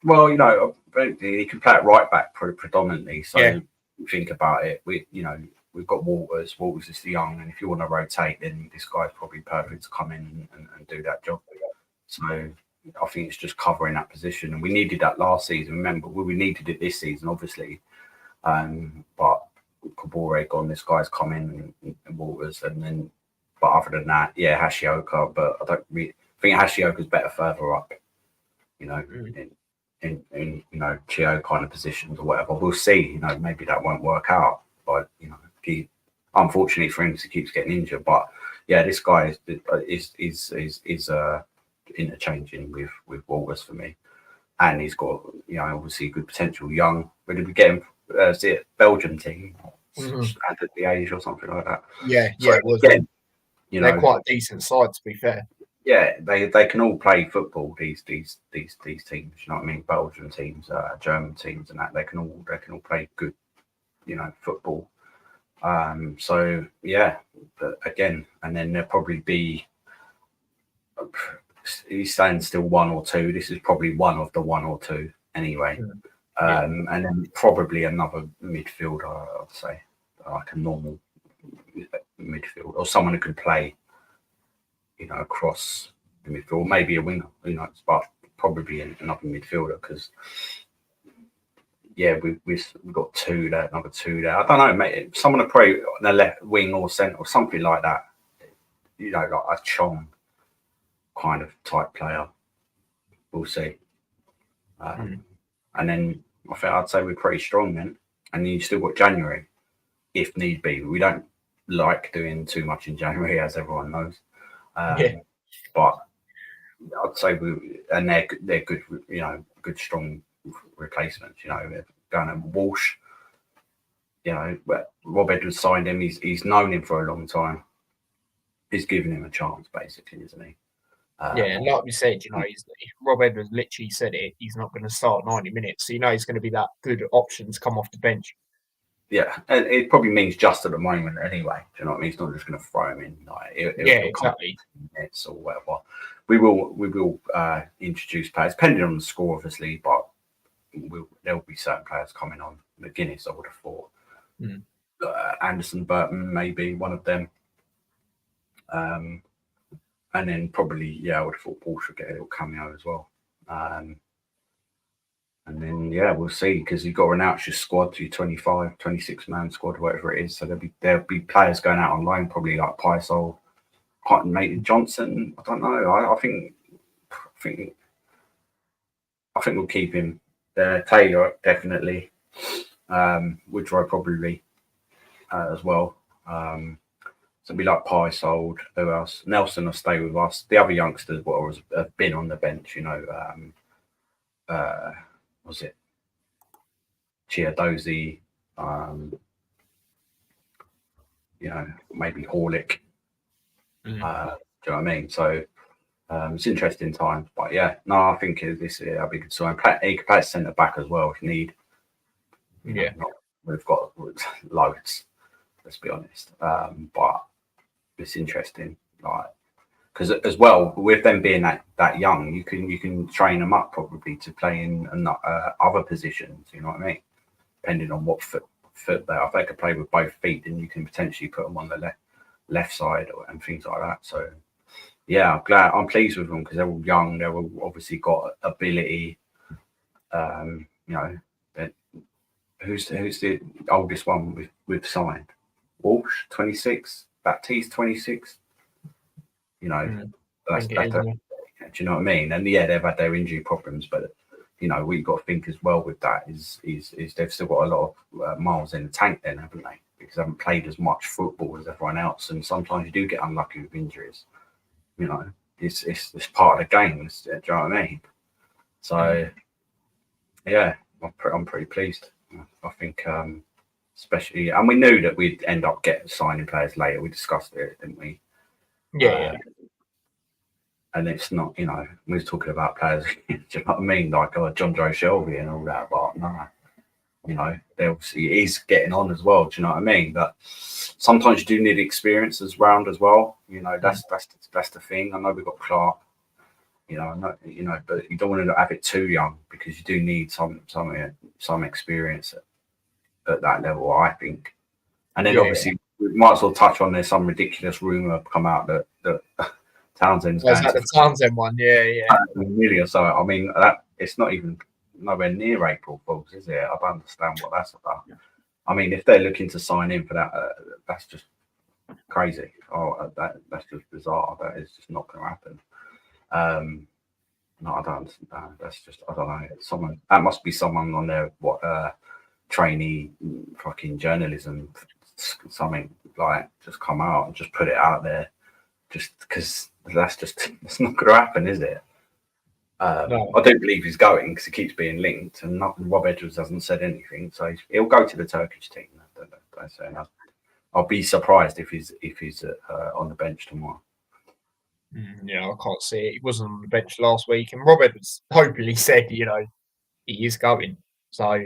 Well, he can play at right back predominantly. So you think about it, we've got Walters. Walters is young, and if you want to rotate, then this guy's probably perfect to come in and do that job. So I think it's just covering that position, and we needed that last season. Remember, we needed it this season, obviously. But Kabore gone, this guy's come in and Walters, and then. But other than that, Hashioka. But I don't really think Hashioka's better further up. In Chio kind of positions or whatever. We'll see. Maybe that won't work out. But he, unfortunately for him, he keeps getting injured. But yeah, this guy is interchanging with Walters for me, and he's got obviously good potential. Young. Where did we get him? Is it Belgian team? At the age or something like that. Yeah. Again, they're quite a decent side, to be fair. Yeah, they can all play football. These teams, you know what I mean? Belgian teams, German teams, and that they can all play good, football. So yeah, but again, and then there'll probably be. He's saying still one or two. This is probably one of the one or two anyway. And then probably another midfielder, I'd say, like a normal midfield or someone who could play. Across the midfield, maybe a winger, but probably another midfielder because, we've got two there, another two there. I don't know, mate. Someone to play on the left wing or centre or something like that. Like a Chong kind of type player. We'll see. And then I think I'd say we're pretty strong then. And then you still got January, if need be. We don't like doing too much in January, as everyone knows. But I'd say they're good, good strong replacements. Going to Walsh, Rob Edwards signed him. He's known him for a long time. He's giving him a chance, basically, isn't he? Like we said, Rob Edwards literally said it. He's not going to start 90 minutes, so he's going to be that good option to come off the bench. Yeah, and it probably means just at the moment anyway. Do you know what I mean? It's not just going to throw him in. Like Yeah, he'll come exactly. in minutes or whatever. We will introduce players depending on the score, obviously, but there will be certain players coming on. McGuinness, I would have thought. Mm. Anderson, Burton, maybe one of them. And then probably, yeah, I would have thought Paul should get a little cameo as well. And then, yeah, we'll see because you've got to announce your squad to your 25, 26 man squad, whatever it is. So there'll be players going out on loan, probably like Pysol, Maitland Johnson. I don't know. I think we'll keep him there. Taylor definitely. Woodrow probably as well. So it'll be like Pysol. Who else? Nelson will stay with us. The other youngsters, have been on the bench. Was it Chiadozi, maybe Horlick. Do you know what I mean? So it's interesting times, but yeah, no, I think this year I'll be good. So he could play centre back as well if need. Yeah, We've got loads. Let's be honest, but it's interesting, like because as well with them being that young, you can train them up probably to play in other positions. You know what I mean? Depending on what foot they are. If they could play with both feet, then you can potentially put them on the left side and things like that. So yeah, I'm pleased with them because they're all young. They've all obviously got ability. Who's the oldest one we've signed? Walsh, 26. Baptiste, 26. That's do you know what I mean? And yeah, they've had their injury problems, but what you've got to think as well with that is they've still got a lot of miles in the tank then, haven't they? Because they haven't played as much football as everyone else, and sometimes you do get unlucky with injuries. It's part of the game. Do you know what I mean? So yeah, I'm pretty pleased. I think, especially, and we knew that we'd end up signing players later. We discussed it, didn't we? Yeah. And it's not, we were talking about players, do you know what I mean? Like John Joe Shelby and all that, but no, he's getting on as well, do you know what I mean? But sometimes you do need experience as round as well. That's the thing. I know we've got Clark, but you don't want to have it too young because you do need some experience at that level, I think. And then obviously we might as well touch on there's some ridiculous rumor come out that Townsend's going to the Townsend one, yeah. Million or so. I mean, it's not even nowhere near April Fools, is it? I don't understand what that's about. I mean, if they're looking to sign in for that, that's just crazy. That's just bizarre. That is just not going to happen. No, I don't understand. That's just, I don't know. That must be someone on their trainee fucking journalism, something like just come out and just put it out there, just because it's not going to happen, is it? No. I don't believe he's going because he keeps being linked, and Rob Edwards hasn't said anything, so he'll go to the Turkish team. Don't say enough. I'll be surprised if he's on the bench tomorrow. Yeah, I can't see it. He wasn't on the bench last week, and Rob Edwards openly said, he is going. So,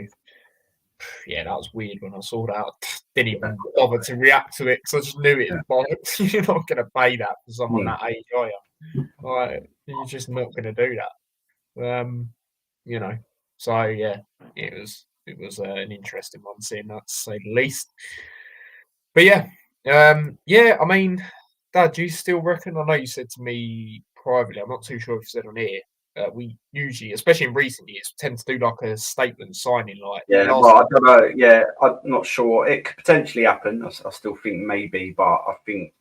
yeah, that was weird when I saw that. I didn't even bother to react to it because I just knew it was bollocks. You're not going to pay that for someone that age, are you? You're just not going to do that. So yeah, it was an interesting one, seeing that, to say the least. But yeah, I mean, Dad, do you still reckon? I know you said to me privately, I'm not too sure if you said on here. We usually, especially in recent years, tend to do like a statement signing, like I don't know. Yeah, I'm not sure. It could potentially happen. I still think maybe, but I think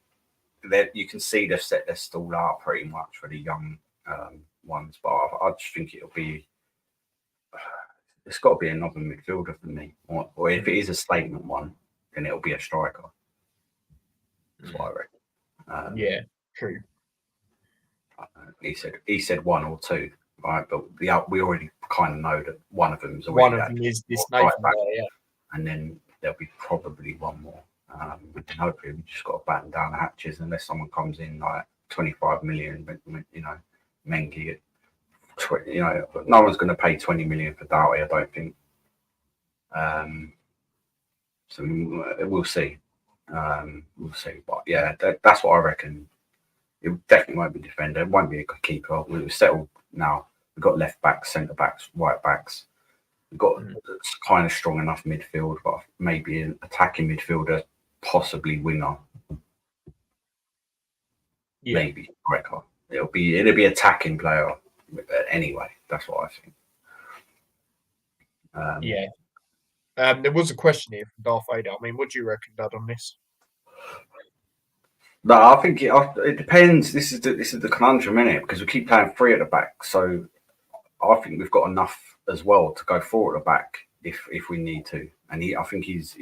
that you can see they've set their stall out pretty much for the young ones. But I just think it's got to be another midfielder for me, or if it is a statement one, then it'll be a striker. That's what I reckon. Yeah, true. He said one or two, right? But we already kind of know that one of them is already one of them is this Nathan right back, and then there'll be probably one more. And hopefully we just got to batten down the hatches unless someone comes in like 25 million. Mengi, no one's going to pay 20 million for Doughty, I don't think. So we'll see. We'll see. But yeah, that's what I reckon. It definitely won't be defender. It won't be a good keeper. We're settled now. We've got left backs, centre backs, right backs. We've got kind of strong enough midfield, but maybe an attacking midfielder, possibly winger. Yeah. Maybe striker. It'll be attacking player anyway. That's what I think. Yeah. There was a question here from Darth Vader. I mean, what do you reckon, Dad, on this? No, I think it depends. This is the conundrum, isn't it? Because we keep playing three at the back, so I think we've got enough as well to go four at the back if we need to. And I think he's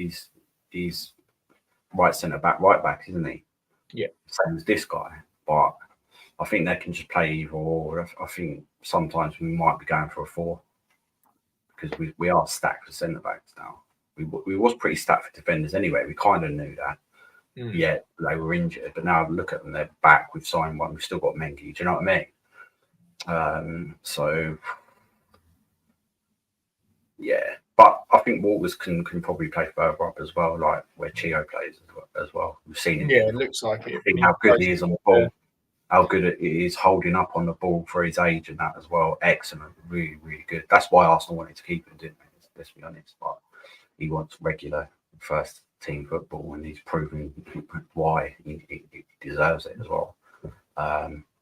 right centre back, right back, isn't he? Yeah. Same as this guy, but I think they can just play either or. I think sometimes we might be going for a four because we are stacked for centre backs now. We was pretty stacked for defenders anyway. We kind of knew that. Yeah, they were injured, but now look at them, they're back. We've signed one. We've still got Mengi. Do you know what I mean? So yeah, but I think Walters can probably play further up as well, like where Chio plays as well. We've seen him. Yeah, it looks like it. How good he is on the ball. How good it is holding up on the ball for his age and that as well. Excellent, really, really good. That's why Arsenal wanted to keep him, didn't they? Let's be honest. But he wants regular first team football, and he's proven why he deserves it as well.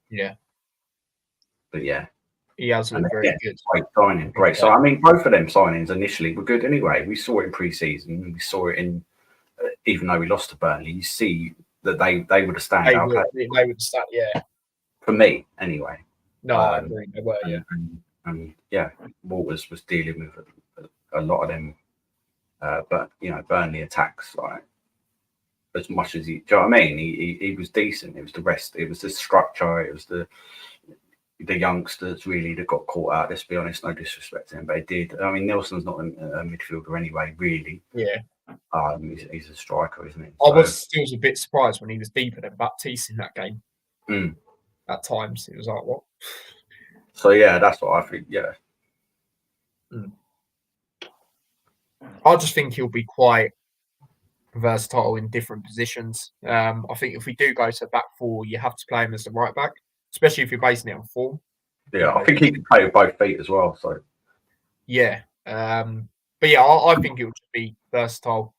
Yeah, but yeah, he has looked very good. Great signing, great. So I mean, both of them signings initially were good anyway. We saw it in pre-season. We saw it in, even though we lost to Burnley, you see that they would have stand out. They would stand, yeah. For me, anyway. No, I agree. They were, yeah. And yeah, Walters was dealing with a lot of them. But you know, Burnley attacks like as much as he. Do you know what I mean? He was decent. It was the rest. It was the structure. It was the youngsters really that got caught out. Let's be honest. No disrespect to him, but they did. I mean, Nelson's not a midfielder anyway. Really. Yeah. He's a striker, isn't he? I was still a bit surprised when he was deeper than Baptiste in that game. At times, it was like, what? So yeah, that's what I think. Yeah. I just think he'll be quite versatile in different positions. I think if we do go to back four, you have to play him as the right back, especially if you're basing it on form. Yeah, I think he can play with both feet as well. So yeah, but yeah, I think it will just be versatile.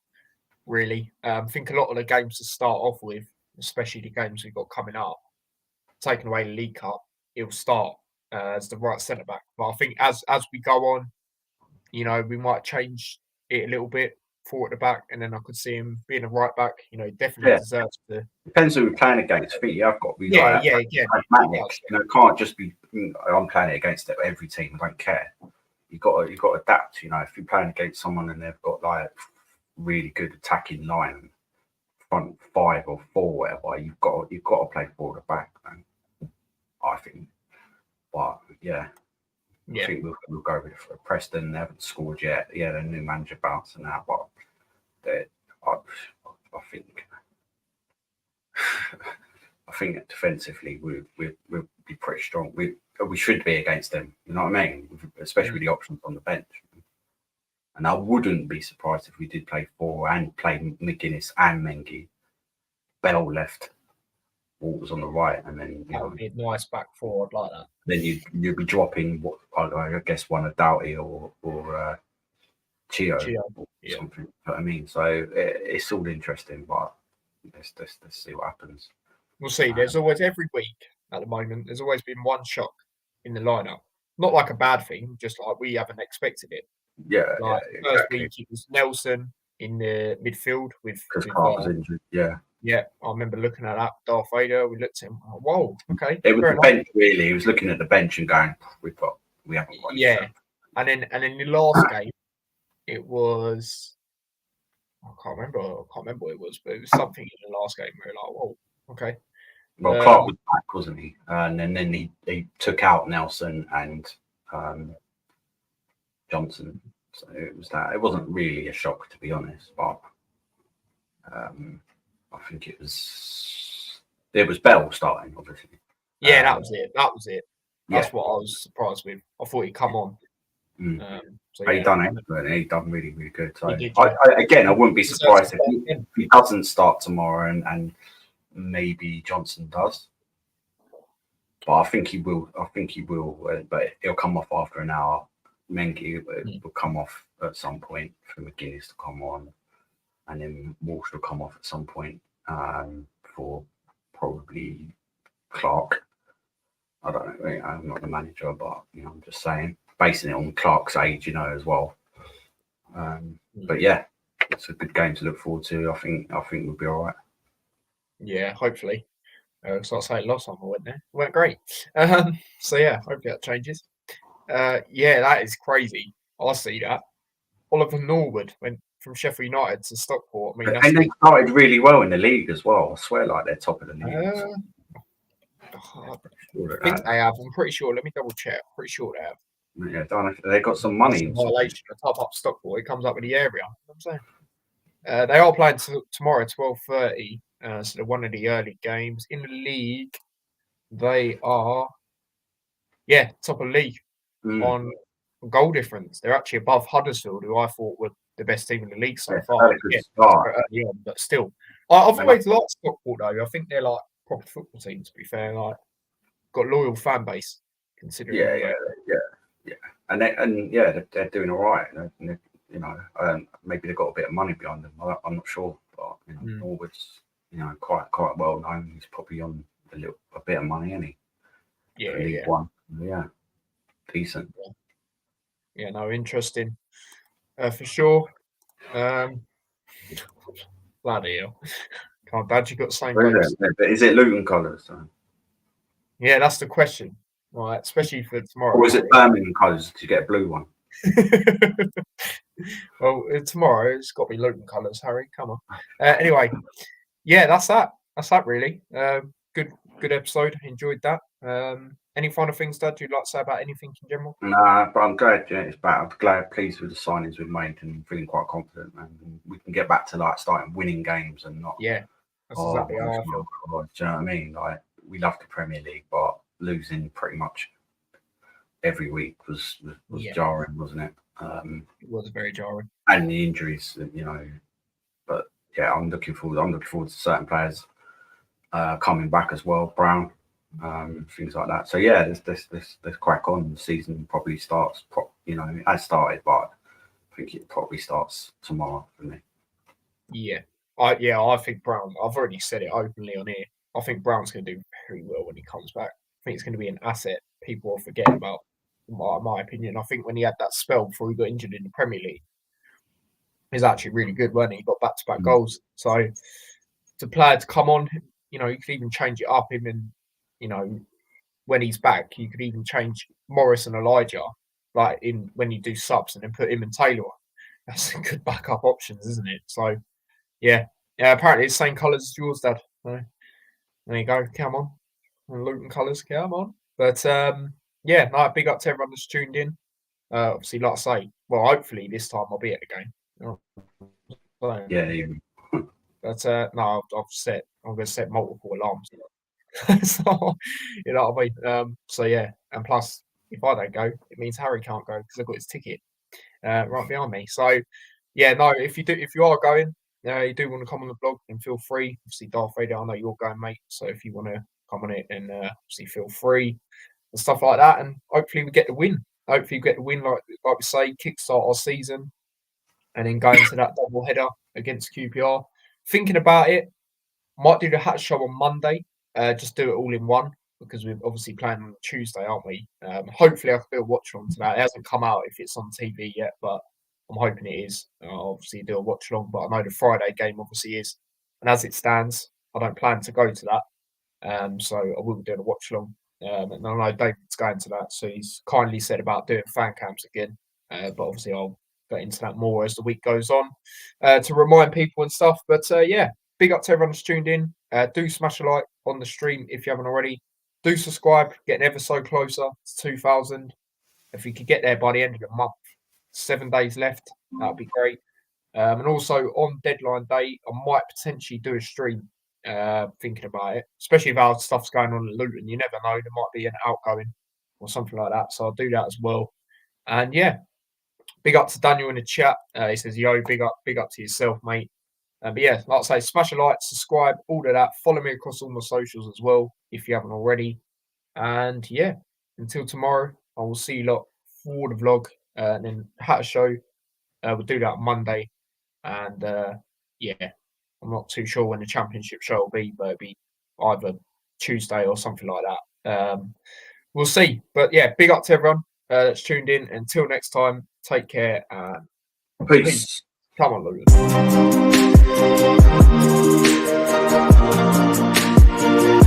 Really, I think a lot of the games to start off with, especially the games we've got coming up, taking away the League Cup, he'll start as the right centre back. But I think as we go on, you know, we might change it a little bit forward at the back, and then I could see him being a right back. You know, definitely deserves to. Depends who we're playing against. I think I've got to be pragmatic. You know, it can't just be I'm playing it against every team. I don't care. You've got to adapt. You know, if you're playing against someone and they've got like really good attacking line, front five or four, whatever, you've got to play forward at back, man. I think. But yeah. I think we'll go with Preston. They haven't scored yet. Yeah, the new manager bouncing out, but I think defensively we'll be pretty strong. We should be against them. You know what I mean? Especially with the options on the bench. And I wouldn't be surprised if we did play four and play McGuinness and Mengi. Bell left, Walters on the right, and then that would be a nice back forward like that. Then you'd be dropping what I guess one of Doughty or Chio or something. You know what I mean? So it's all interesting, but let's see what happens. We'll see. There's always every week at the moment. There's always been one shock in the lineup. Not like a bad thing, just like we haven't expected it. Yeah. Like first week it was Nelson in the midfield with Clark was injured. Yeah. Yeah, I remember looking at that Darth Vader. We looked at him. Oh, whoa, okay. It was the bench really. He was looking at the bench and going, "We haven't got." Yeah, and then the last game, it was. I can't remember what it was, but it was something in the last game where like, whoa, okay. Well, Clark was back, wasn't he? And then he took out Nelson and Johnson. So it was that. It wasn't really a shock, to be honest, but I think it was Bell starting, obviously. Yeah, that was it. That's what I was surprised with. I thought he'd come on. Mm. So He yeah, done excellent. He done really, really good. So he did. I, Yeah, again, I he wouldn't be deserves to surprised start if again. he doesn't start tomorrow, and maybe Johnson does. But I think he will. I think he will. But he'll come off after an hour. Mengi will come off at some point for McGuinness to come on, and then Walsh will come off at some point for probably Clark. I don't know. I'm not the manager, but I'm just saying, basing it on Clark's age, as well. But yeah, it's a good game to look forward to. I think we'll be all right. Yeah, hopefully. So I say last time I went there, it went great. So yeah, hopefully that changes. Yeah, that is crazy. I see that. Oliver Norwood went from Sheffield United to Stockport. I mean, that's And they started really well in the league as well. I swear, like they're top of the league. I Sure think they have. I'm pretty sure. Let me double check. Pretty sure they have. yeah, they got some That's money a or something. violation. The top up Stockport. It comes up with the area. You know what I'm saying. They are playing tomorrow at 12:30. So they're one of the early games in the league. They are, top of the league on goal difference. They're actually above Huddersfield, who I thought were the best team in the league so Yeah, far. had a good Yeah, start. early on, but still, I've always liked Stockport though. I think they're like proper football team. To be fair, like got loyal fan base considering. Yeah, and they're doing all right. Maybe they've got a bit of money behind them. I'm not sure, but Norwood's quite well known. He's probably on a bit of money, isn't he? For League One. Yeah, decent. Yeah, no, interesting for sure. Bloody hell. Can't dad, you got the same hopes. Is it Luton colours? Yeah, that's the question. Right, especially for tomorrow. Or is it Birmingham colours to get a blue one? Well, tomorrow it's got to be Luton colours, Harry. Come on. Anyway, yeah, that's that. That's that really. Good episode. Enjoyed that. Any final things, Dad, you'd like to say about anything in general? Nah, but I'm glad it's back. I'm glad, pleased with the signings we've made, and feeling quite confident, and we can get back to like starting winning games and not. Yeah, that's exactly how I feel. Do you know what I mean? Like we love the Premier League, but losing pretty much every week was jarring, wasn't it? It was very jarring. And the injuries, But yeah, I'm looking forward to certain players coming back as well. Brown, things like that. So yeah, let's crack on. The season probably starts. It has started, but I think it probably starts tomorrow for me. Yeah, I think Brown. I've already said it openly on here. I think Brown's going to do very well when he comes back. I think it's going to be an asset people will forget about. My opinion. I think when he had that spell before he got injured in the Premier League, he's actually really good, wasn't he? He got back-to-back goals. So to player to come on, you could even change it up. Him and when he's back, you could even change Morris and Elijah, like when you do subs, and then put him and Taylor on. That's a good backup options, isn't it? So yeah. Apparently it's the same colours as yours, Dad. So, there you go. Come on, and Luton colours. Come on. But big up to everyone that's tuned in. Obviously, like I say, well, hopefully this time I'll be at the game. Yeah. But no, I'm going to set multiple alarms. So, you know what I mean? So yeah, and plus, if I don't go, it means Harry can't go because I've got his ticket right behind me. So yeah, no, if you are going, you do want to come on the blog, then feel free. Obviously, Darth Vader, I know you're going, mate. So if you want to come on it, then obviously feel free and stuff like that. And hopefully we get the win. Hopefully we get the win, like we say, kickstart our season, and then go into that double header against QPR. Thinking about it, might do the hat show on Monday. Just do it all in one because we're obviously playing on Tuesday, aren't we? Hopefully I can do a watch along to that. It hasn't come out if it's on TV yet, but I'm hoping it is. I'll obviously do a watch along, but I know the Friday game obviously is. And as it stands, I don't plan to go to that. So I will be doing a watch along. And I know David's going to that, so he's kindly said about doing fan camps again. But obviously I'll get into that more as the week goes on to remind people and stuff. But yeah, big up to everyone that's tuned in. Do smash a like on the stream if you haven't already. Do subscribe, getting ever so closer to 2,000. If we could get there by the end of the month, 7 days left, that would be great. And also on deadline day, I might potentially do a stream thinking about it, especially if our stuff's going on at Luton. You never know, there might be an outgoing or something like that. So I'll do that as well. And yeah, big up to Daniel in the chat. He says, "Yo, big up to yourself, mate." But yeah, like I say, smash a like, subscribe, all of that. Follow me across all my socials as well if you haven't already. And yeah, until tomorrow, I will see you lot for the vlog, and then Hatter Show. We'll do that on Monday, and yeah, I'm not too sure when the championship show will be, but it'll be either Tuesday or something like that. We'll see. But yeah, big up to everyone that's tuned in. Until next time, take care and Peace. peace. Come on, Lucas.